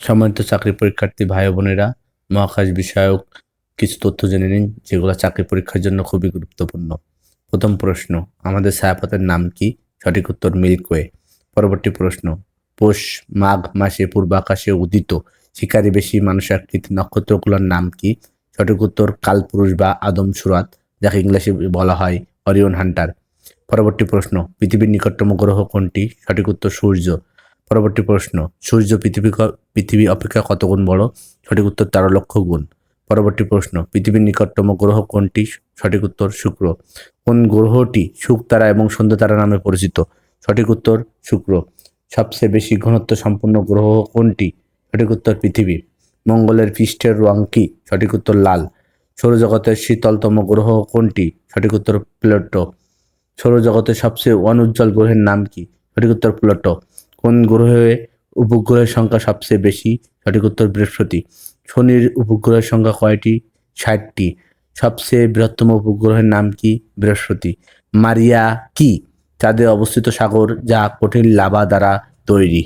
সম্মানিত চাকরি পরীক্ষার্থী ভাই বোনেরা, মহাকাশ বিষয়ক কিছু তথ্য জেনে নিন যেগুলো চাকরি পরীক্ষার জন্য খুবই গুরুত্বপূর্ণ। প্রথম প্রশ্ন, আমাদের ছায়াপথের নাম কি? সঠিক উত্তর মিল্কওয়ে। পরবর্তী প্রশ্ন, পৌষ মাঘ মাসে পূর্বাকাশে উদিত শিকারীবেশী মানুষাকৃতি নক্ষত্রগুলোর নাম কি? সঠিক উত্তর কালপুরুষ বা আদম সুরাত, যাকে ইংলিশে বলা হয় অরিয়ন হান্টার। পরবর্তী প্রশ্ন, পৃথিবীর নিকটতম গ্রহ কোনটি? সঠিক উত্তর সূর্য। পরবর্তী প্রশ্ন, সূর্য পৃথিবী অপেক্ষা কত গুণ বড়? সঠিক উত্তর 13 লক্ষ গুণ। পরবর্তী প্রশ্ন, পৃথিবীর নিকটতম গ্রহ কোনটি? সঠিক উত্তর শুক্র। কোন গ্রহটি শুকতারা এবং সন্ধ্যা তারা নামে পরিচিত? সঠিক উত্তর শুক্র। সবচেয়ে বেশি ঘনত্ব সম্পন্ন গ্রহ কোনটি? সঠিক উত্তর পৃথিবী। মঙ্গলের পৃষ্ঠের রং কি? সঠিক উত্তর লাল। সৌরজগতের শীতলতম গ্রহ কোনটি? সঠিক উত্তর প্লুটো। সৌরজগতের সবচেয়ে অনুজ্জ্বল গ্রহের নাম কি? সঠিক উত্তর প্লুটো। কোন গ্রহে উপগ্রহের সংখ্যা সবচেয়ে বেশি? সঠিক উত্তর বৃহস্পতি। শনির উপগ্রহের সংখ্যা কয়টি? 60টি। সবচেয়ে বৃহত্তম উপগ্রহের নাম কি? বৃহস্পতি। মারিয়া কি চাঁদে অবস্থিত সাগর যা কঠিন লাভা দ্বারা তৈরি?